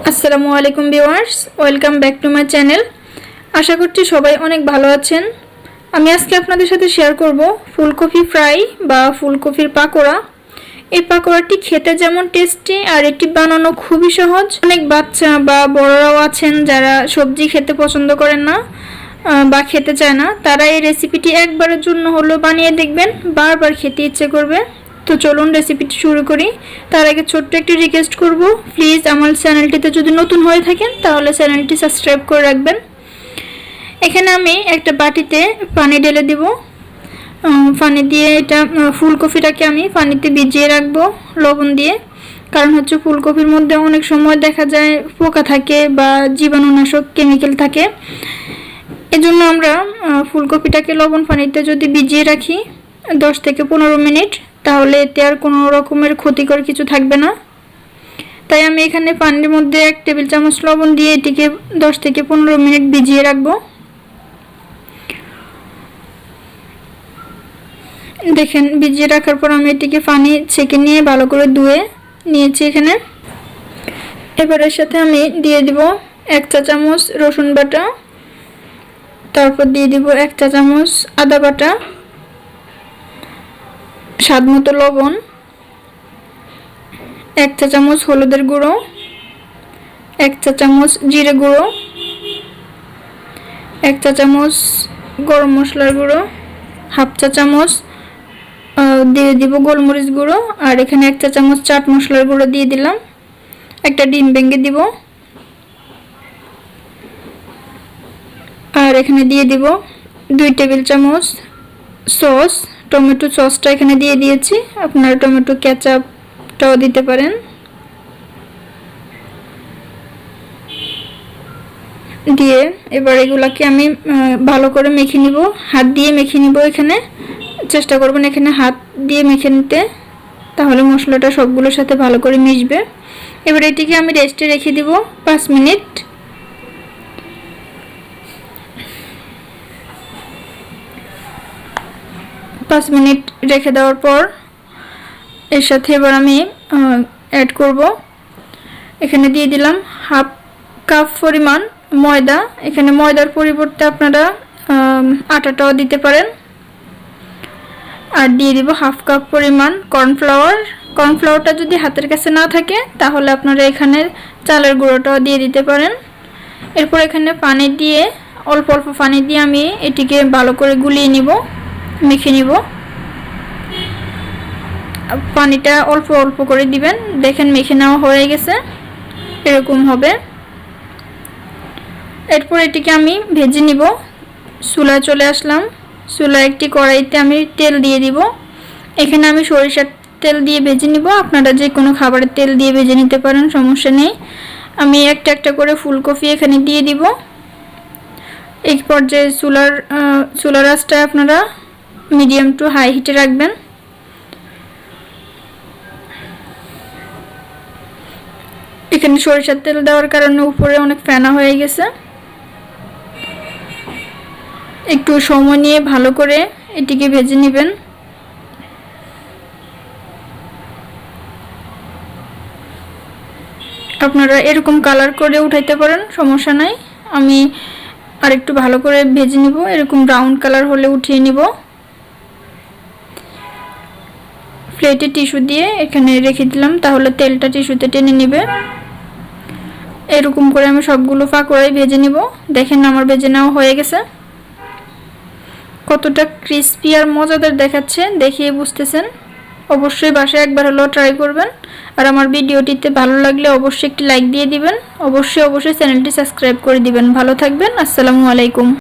Assalamualaikum viewers, welcome back to my channel. আশা করছি সবাই অনেক ভালো আছেন। আমি আজকে আপনাদের সাথে শেয়ার করব ফুলকপি ফ্রাই বা ফুলকপির পাকোড়া। এই পাকোড়াটি খেতে যেমন টেস্টি আর এটি বানানো খুবই সহজ। অনেক বাচ্চা বা বড়রাও আছেন যারা সবজি খেতে পছন্দ করেন না বা খেতে চায় না, তারা এই রেসিপিটি একবারের জন্য হলেও বানিয়ে দেখবেন, বারবার খেতে ইচ্ছে করবে। তো চলুন রেসিপিটি শুরু করি। তার আগে ছোট্ট একটি রিকোয়েস্ট করব, প্লিজ আমার চ্যানেলটিতে যদি নতুন হয়ে থাকেন তাহলে চ্যানেলটি সাবস্ক্রাইব করে রাখবেন। এখানে আমি একটা বাটিতে পানি ঢেলে দিব। পানি দিয়ে এটা ফুলকপিটাকে আমি পানিতে ভিজিয়ে রাখবো লবণ দিয়ে, কারণ হচ্ছে ফুলকপির মধ্যে অনেক সময় দেখা যায় পোকা থাকে বা জীবাণুনাশক কেমিক্যাল থাকে। এজন্য আমরা ফুলকপিটাকে লবণ পানিতে যদি ভিজিয়ে রাখি 10 থেকে 15 মিনিট, তাহলে এতে আর কোনো রকমের ক্ষতিকর কিছু থাকবে না। তাই আমি এখানে পানির মধ্যে 1 টেবিল চামচ লবণ দিয়ে এটিকে 10 থেকে 15 মিনিট ভিজিয়ে রাখবো। দেখেন ভিজিয়ে রাখার পর আমি এটিকে পানি ছেঁকে নিয়ে ভালো করে ধুয়ে নিয়েছি এখানে। এবার এর সাথে আমি দিয়ে দিব 1 চা চামচ রসুন বাটা, তারপর দিয়ে দিব 1 চা চামচ আদা বাটা, স্বাদ মতো লবণ, 1 চা চামচ হলুদের গুঁড়ো, 1 চা চামচ জিরে গুঁড়ো, 1 চা চামচ গরম মশলার গুঁড়ো, হাফ চা চামচ দিয়ে দিব গোলমরিচ গুঁড়ো, আর এখানে 1 চা চামচ চাট মশলার গুঁড়ো দিয়ে দিলাম। একটা ডিম ভেঙে দিব, আর এখানে দিয়ে দিব 2 টেবিল চামচ সস, টমেটো সসটা এখানে দিয়ে দিয়েছি, আপনারা টমেটো কেচাপটাও দিতে পারেন। দিয়ে এবার এগুলাকে আমি ভালো করে মেখে নিব, হাত দিয়ে মেখে নিব। এখানে চেষ্টা করবেন এখানে হাত দিয়ে মেখে নিতে, তাহলে মশলাটা সবগুলোর সাথে ভালো করে মিশবে। এবার এটিকে আমি রেস্টে রেখে দিব 5 মিনিট। রেখে দেওয়ার পর এর সাথে এবার আমি অ্যাড করব, এখানে দিয়ে দিলাম হাফ কাপ পরিমাণ ময়দা। এখানে ময়দার পরিবর্তে আপনারা আটাটাও দিতে পারেন। আর দিয়ে দিব হাফ কাপ পরিমাণ কর্নফ্লাওয়ার। কর্নফ্লাওয়ারটা যদি হাতের কাছে না থাকে তাহলে আপনারা এখানে চালের গুঁড়োটাও দিয়ে দিতে পারেন। এরপর এখানে পানি দিয়ে অল্প অল্প পানি দিয়ে আমি এটিকে ভালো করে গুলিয়ে নিব, মেখে নিব। পানিটা অল্প অল্প করে দিবেন। দেখেন মেখে নেওয়া হয়ে গেছে, এরকম হবে। এরপর এটিকে আমি ভেজে নিব। চুলায় চলে আসলাম। চুলায় একটি কড়াইতে আমি তেল দিয়ে দিব। এখানে আমি সরিষার তেল দিয়ে ভেজে নিব, আপনারা যে কোনো খাবারের তেল দিয়ে ভেজে নিতে পারেন, সমস্যা নেই। আমি একটা একটা করে ফুলকপি এখানে দিয়ে দিব। এই পর্যায়ে চুলার আঁচটা আপনারা মিডিয়াম টু হাই হিটে রাখবেন। এখানে সরিষার তেল দেওয়ার কারণে উপরে অনেক ফেনা হয়ে গেছে। একটু সময় নিয়ে ভালো করে এটিকে ভেজে নেবেন। আপনারা এরকম কালার করে উঠাইতে পারেন, সমস্যা নাই। আমি আর একটু ভালো করে ভেজে নিব, এরকম ব্রাউন কালার হলে উঠিয়ে নিব। প্লেটে টিস্যু দিয়ে এখানে রেখে দিলাম, তাহলে তেলটা টিস্যুতে টেনে নেবে। এরকম করে আমি সবগুলো পাকোড়াই ভেজে নিব। দেখেন আমার ভেজে নেওয়া হয়ে গেছে। কতটা ক্রিস্পি আর মজাদার দেখাচ্ছে দেখিয়ে বুঝতেছেন। অবশ্যই বাসায় একবার হলেও ট্রাই করবেন। আর আমার ভিডিওটিতে ভালো লাগলে অবশ্যই একটি লাইক দিয়ে দিবেন। অবশ্যই চ্যানেলটি সাবস্ক্রাইব করে দিবেন। ভালো থাকবেন। আসসালামু আলাইকুম।